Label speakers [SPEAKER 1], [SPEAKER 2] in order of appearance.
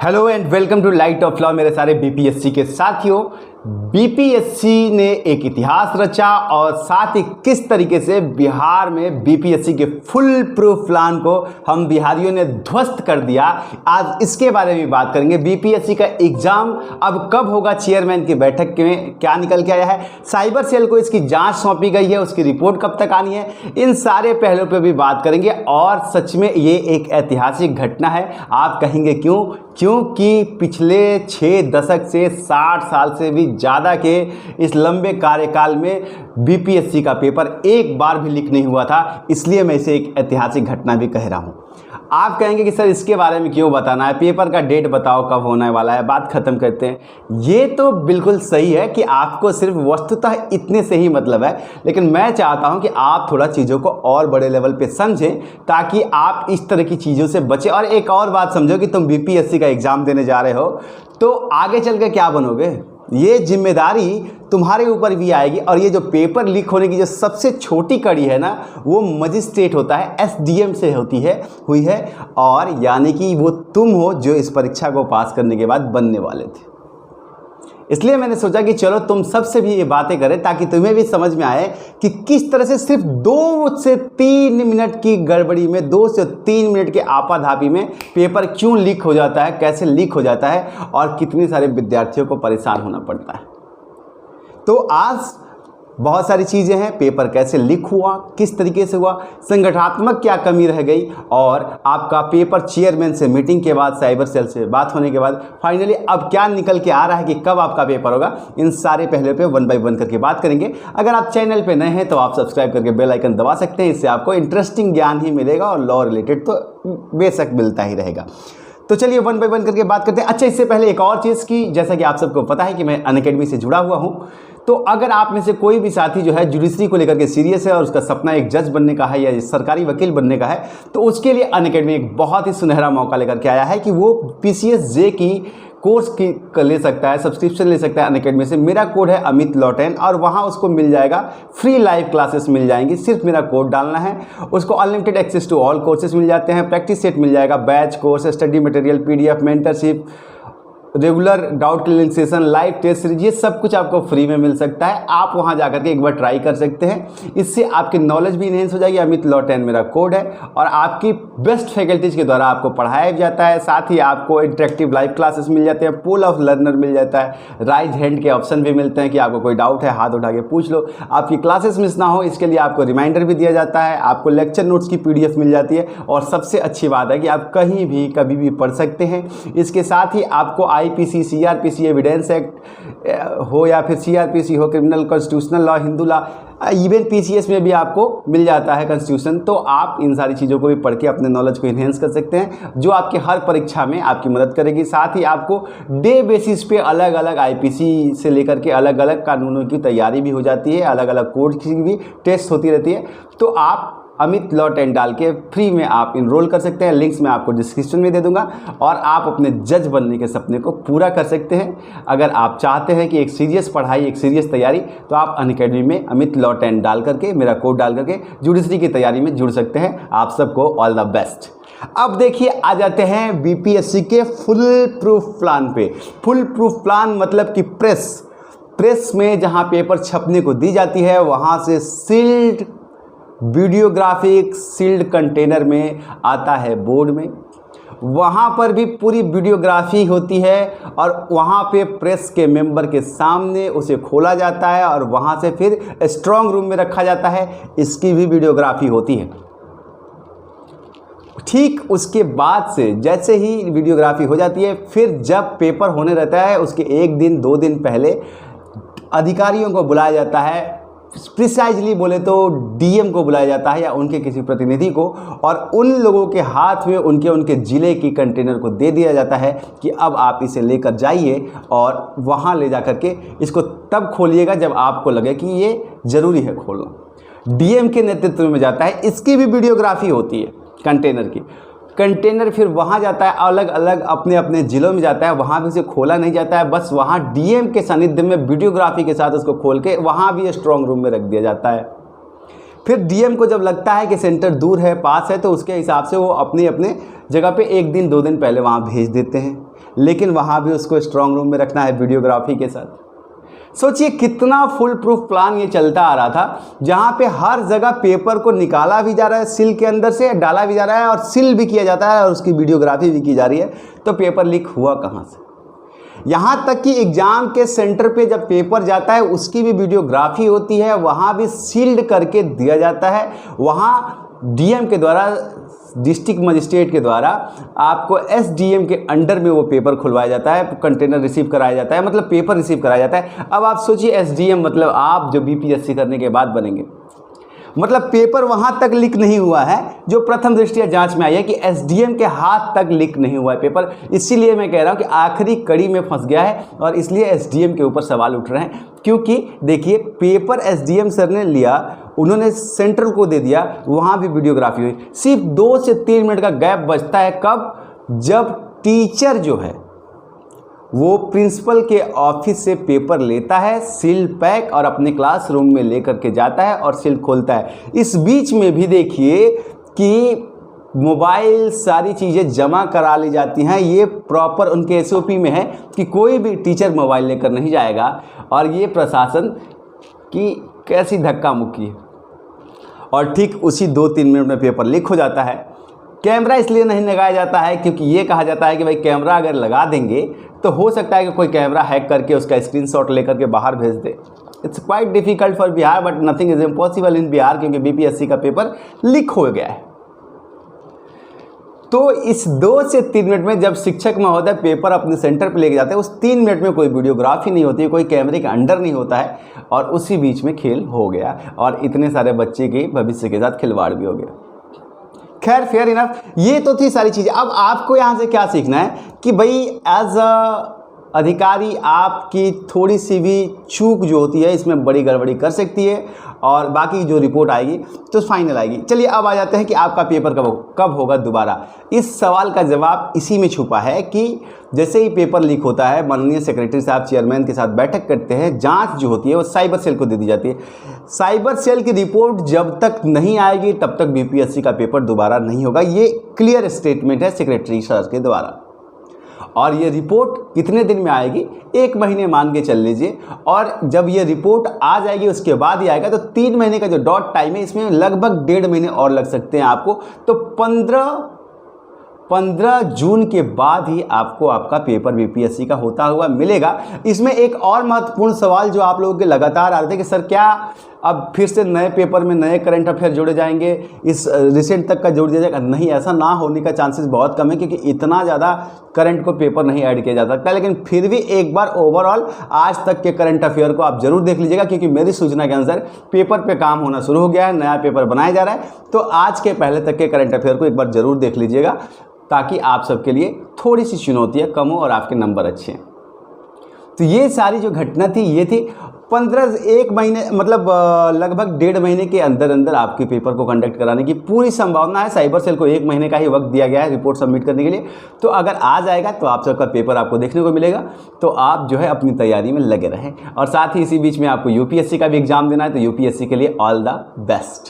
[SPEAKER 1] Hello and welcome to light of law मेरे सारे BPSC के साथियों। बीपीएससी ने एक इतिहास रचा और साथ ही किस तरीके से बिहार में बीपीएससी के फुल प्रूफ प्लान को हम बिहारियों ने ध्वस्त कर दिया, आज इसके बारे में बात करेंगे। बीपीएससी का एग्जाम अब कब होगा, चेयरमैन की बैठक में क्या निकल के आया है, साइबर सेल को इसकी जांच सौंपी गई है, उसकी रिपोर्ट कब तक आनी है, इन सारे पहलुओं पर भी बात करेंगे। और सच में ये एक ऐतिहासिक घटना है। आप कहेंगे क्यों? क्योंकि पिछले 6 दशक से 60 साल से भी ज़्यादा के इस लंबे कार्यकाल में बीपीएससी का पेपर एक बार भी लीक नहीं हुआ था, इसलिए मैं इसे एक ऐतिहासिक घटना भी कह रहा हूँ। आप कहेंगे कि सर इसके बारे में क्यों बताना है, पेपर का डेट बताओ कब होने वाला है, बात खत्म करते हैं। ये तो बिल्कुल सही है कि आपको सिर्फ वस्तुतः इतने से ही मतलब है, लेकिन मैं चाहता हूं कि आप थोड़ा चीज़ों को और बड़े लेवल पे समझें ताकि आप इस तरह की चीज़ों से बचें। और एक और बात समझो कि तुम बीपीएससी का एग्ज़ाम देने जा रहे हो तो आगे चल कर क्या बनोगे, ये जिम्मेदारी तुम्हारे ऊपर भी आएगी। और ये जो पेपर लीक होने की जो सबसे छोटी कड़ी है ना, वो मजिस्ट्रेट होता है, एसडीएम से हुई है। और यानी कि वो तुम हो जो इस परीक्षा को पास करने के बाद बनने वाले थे। इसलिए मैंने सोचा कि चलो तुम सबसे भी ये बातें करें ताकि तुम्हें भी समझ में आए कि किस तरह से सिर्फ 2 से 3 मिनट की गड़बड़ी में, 2 से 3 मिनट के आपाधापी में पेपर क्यों लीक हो जाता है, कैसे लीक हो जाता है और कितने सारे विद्यार्थियों को परेशान होना पड़ता है। तो आज बहुत सारी चीज़ें हैं, पेपर कैसे लीक हुआ, किस तरीके से हुआ, संगठनात्मक क्या कमी रह गई, और आपका पेपर चेयरमैन से मीटिंग के बाद, साइबर सेल से बात होने के बाद फाइनली अब क्या निकल के आ रहा है कि कब आपका पेपर होगा, इन सारे पहले पे 1 बाय 1 करके बात करेंगे। अगर आप चैनल पे नए हैं तो आप सब्सक्राइब करके बेल आइकन दबा सकते हैं, इससे आपको इंटरेस्टिंग ज्ञान ही मिलेगा और लॉ रिलेटेड तो बेशक मिलता ही रहेगा। तो चलिए 1 बाय 1 करके बात करते हैं। अच्छा, इससे पहले एक और चीज़ की, जैसा कि आप सबको पता है कि मैं अनअकैडमी से जुड़ा हुआ हूं, तो अगर आप में से कोई भी साथी जो है जुडिशरी को लेकर के सीरियस है और उसका सपना एक जज बनने का है या सरकारी वकील बनने का है, तो उसके लिए अनअकैडमी एक बहुत ही सुनहरा मौका लेकर के आया है कि वो पीसीएस जे की कोर्स की ले सकता है, सब्सक्रिप्शन ले सकता है अनअकैडमी से। मेरा कोड है अमित लॉ 10 और वहाँ उसको मिल जाएगा, फ्री लाइव क्लासेस मिल जाएंगी। सिर्फ मेरा कोड डालना है, उसको unlimited access to all courses मिल जाते हैं, प्रैक्टिस सेट मिल जाएगा, batch course, study material, PDF, mentorship, regular doubt clearing session, live test series, ये सब कुछ आपको फ्री में मिल सकता है। आप वहां जाकर के एक बार ट्राई कर सकते हैं, इससे आपकी नॉलेज भी इनहेंस हो जाएगी। अमित लॉ 10 मेरा कोड है और आपकी बेस्ट फैकल्टीज के द्वारा आपको पढ़ाया जाता है। साथ ही आपको इंटरेक्टिव लाइव क्लासेस मिल जाते हैं, पूल ऑफ लर्नर मिल जाता है, राइज हैंड के ऑप्शन भी मिलते हैं कि आपको कोई डाउट है हाथ उठा के पूछ लो। आपकी क्लासेस मिस ना हो इसके लिए आपको रिमाइंडर भी दिया जाता है, आपको लेक्चर नोट्स की पीडीएफ मिल जाती है और सबसे अच्छी बात है कि आप कहीं भी कभी भी पढ़ सकते हैं। इसके साथ ही आपको आईपीसी, सीआरपीसी, एविडेंस एक्ट हो या फिर सीआरपीसी हो, criminal, constitutional law, Hindu law, even PCS में भी आपको मिल जाता है कॉन्स्टिट्यूशन। तो आप इन सारी चीज़ों को भी पढ़ के अपने नॉलेज को इन्हेंस कर सकते हैं, जो आपके हर परीक्षा में आपकी मदद करेगी। साथ ही आपको डे बेसिस पे अलग अलग आईपीसी से लेकर के अलग अलग कानूनों की तैयारी भी हो जाती है, अलग अलग कोड की भी टेस्ट होती रहती है। तो आप अमित लॉ 10 डाल के फ्री में आप इनरोल कर सकते हैं, लिंक्स मैं आपको डिस्क्रिप्शन में दे दूंगा और आप अपने जज बनने के सपने को पूरा कर सकते हैं। अगर आप चाहते हैं कि एक सीरियस पढ़ाई, एक सीरियस तैयारी, तो आप अनअकैडमी में अमित लॉ 10 डाल करके, मेरा कोड डाल करके जुडिशरी की तैयारी में जुड़ सकते हैं। आप सबको ऑल द बेस्ट। अब देखिए, आ जाते हैं बीपीएससी के फुल प्रूफ प्लान पे। फुल प्रूफ प्लान मतलब कि प्रेस में जहां पेपर छपने को दी जाती है, वहां से सील्ड वीडियोग्राफिक सील्ड कंटेनर में आता है बोर्ड में, वहाँ पर भी पूरी वीडियोग्राफी होती है और वहाँ पे प्रेस के मेंबर के सामने उसे खोला जाता है और वहाँ से फिर स्ट्रांग रूम में रखा जाता है, इसकी भी वीडियोग्राफी होती है। ठीक उसके बाद से जैसे ही वीडियोग्राफी हो जाती है, फिर जब पेपर होने रहता है उसके 1 दिन 2 दिन पहले अधिकारियों को बुलाया जाता है, प्रिसाइजली बोले तो डीएम को बुलाया जाता है या उनके किसी प्रतिनिधि को, और उन लोगों के हाथ में उनके ज़िले की कंटेनर को दे दिया जाता है कि अब आप इसे लेकर जाइए और वहाँ ले जा कर के इसको तब खोलिएगा जब आपको लगे कि ये ज़रूरी है खोलना। डीएम के नेतृत्व में जाता है, इसकी भी वीडियोग्राफी होती है कंटेनर की। कंटेनर फिर वहाँ जाता है, अलग अलग अपने अपने ज़िलों में जाता है, वहाँ भी उसे खोला नहीं जाता है, बस वहाँ डीएम के सानिध्य में वीडियोग्राफी के साथ उसको खोल के वहाँ भी स्ट्रांग रूम में रख दिया जाता है। फिर डीएम को जब लगता है कि सेंटर दूर है, पास है, तो उसके हिसाब से वो अपने अपने जगह पे 1 दिन 2 दिन पहले वहाँ भेज देते हैं। लेकिन वहाँ भी उसको स्ट्रांग रूम में रखना है वीडियोग्राफी के साथ। सोचिए कितना फुल प्रूफ प्लान ये चलता आ रहा था, जहाँ पे हर जगह पेपर को निकाला भी जा रहा है सील के अंदर से, डाला भी जा रहा है और सील भी किया जाता है और उसकी वीडियोग्राफी भी की जा रही है। तो पेपर लीक हुआ कहाँ से? यहाँ तक कि एग्जाम के सेंटर पे जब पेपर जाता है उसकी भी वीडियोग्राफी होती है, वहाँ भी सील्ड करके दिया जाता है। वहाँ डीएम के द्वारा, डिस्ट्रिक्ट मजिस्ट्रेट के द्वारा आपको एसडीएम के अंडर में वो पेपर खुलवाया जाता है, कंटेनर रिसीव कराया जाता है, मतलब पेपर रिसीव कराया जाता है। अब आप सोचिए एसडीएम मतलब आप जो बीपीएससी करने के बाद बनेंगे, मतलब पेपर वहाँ तक लीक नहीं हुआ है जो प्रथम दृष्टया जांच में आई है कि एसडीएम के हाथ तक लीक नहीं हुआ है पेपर। इसीलिए मैं कह रहा हूँ कि आखिरी कड़ी में फंस गया है और इसलिए एसडीएम के ऊपर सवाल उठ रहे हैं। क्योंकि देखिए पेपर एसडीएम सर ने लिया, उन्होंने सेंट्रल को दे दिया, वहाँ भी वीडियोग्राफी हुई। सिर्फ 2 से 3 मिनट का गैप बचता है, कब? जब टीचर जो है वो प्रिंसिपल के ऑफिस से पेपर लेता है, सील पैक, और अपने क्लासरूम में लेकर के जाता है और सील खोलता है। इस बीच में भी देखिए कि मोबाइल सारी चीज़ें जमा करा ली जाती हैं। ये प्रॉपर उनके एसओपी में है कि कोई भी टीचर मोबाइल लेकर नहीं जाएगा। और ये प्रशासन की कैसी धक्का मुक्की है। और ठीक उसी 2-3 मिनट में पेपर लीक हो जाता है। कैमरा इसलिए नहीं लगाया जाता है क्योंकि ये कहा जाता है कि भाई कैमरा अगर लगा देंगे तो हो सकता है कि कोई कैमरा हैक करके उसका स्क्रीनशॉट लेकर के बाहर भेज दे। It's quite difficult for Bihar but nothing is impossible in Bihar, क्योंकि बीपीएससी का पेपर लीक हो गया है। तो इस 2 से 3 मिनट में जब शिक्षक महोदय पेपर अपने सेंटर पर लेके जाते हैं, उस 3 मिनट में कोई वीडियोग्राफी नहीं होती है, कोई कैमरे के अंडर नहीं होता है, और उसी बीच में खेल हो गया और इतने सारे बच्चे के भविष्य के साथ खिलवाड़ भी हो गया। खैर फेयर इनफ, ये तो थी सारी चीज़ें। अब आपको यहाँ से क्या सीखना है कि भाई एज अ अधिकारी आपकी थोड़ी सी भी चूक जो होती है इसमें बड़ी गड़बड़ी कर सकती है, और बाकी जो रिपोर्ट आएगी तो फाइनल आएगी। चलिए अब आ जाते हैं कि आपका पेपर कब होगा दोबारा। इस सवाल का जवाब इसी में छुपा है कि जैसे ही पेपर लीक होता है, माननीय सेक्रेटरी साहब चेयरमैन के साथ बैठक करते हैं, जांच जो होती है वो साइबर सेल को दे दी जाती है। साइबर सेल की रिपोर्ट जब तक नहीं आएगी तब तक बीपीएससी का पेपर दोबारा नहीं होगा। ये क्लियर स्टेटमेंट है सेक्रेटरी सर के द्वारा। और ये रिपोर्ट कितने दिन में आएगी? 1 महीने मान के चल लीजिए। और जब ये रिपोर्ट आ जाएगी उसके बाद ही आएगा, तो 3 महीने का जो डॉट टाइम है इसमें लगभग 1.5 महीने और लग सकते हैं आपको। तो 15 जून के बाद ही आपको आपका पेपर बीपीएससी का होता हुआ मिलेगा। इसमें एक और महत्वपूर्ण सवाल जो आप लोगों के लगातार आ रहे थे कि सर क्या अब फिर से नए पेपर में नए करंट अफेयर जोड़े जाएंगे, इस रिसेंट तक का जोड़ दिया जाएगा? नहीं, ऐसा ना होने का चांसेस बहुत कम है, क्योंकि इतना ज़्यादा करंट को पेपर नहीं ऐड किया जा सकता। लेकिन फिर भी एक बार ओवरऑल आज तक के करंट अफेयर को आप जरूर देख लीजिएगा, क्योंकि मेरी सूचना के अनुसार पेपर पे काम होना शुरू हो गया है, नया पेपर बनाया जा रहा है। तो आज के पहले तक के करंट अफेयर को एक बार जरूर देख लीजिएगा, ताकि आप सबके लिए थोड़ी सी चुनौतियाँ कम हो और आपके नंबर अच्छे हैं। तो ये सारी जो घटना थी ये थी 1 महीने मतलब लगभग 1.5 महीने के अंदर अंदर आपके पेपर को कंडक्ट कराने की पूरी संभावना है। साइबर सेल को 1 महीने का ही वक्त दिया गया है रिपोर्ट सबमिट करने के लिए। तो अगर आ जाएगा तो आप सबका पेपर आपको देखने को मिलेगा। तो आप जो है अपनी तैयारी में लगे रहें, और साथ ही इसी बीच में आपको यूपीएससी का भी एग्जाम देना है, तो यूपीएससी के लिए ऑल द बेस्ट।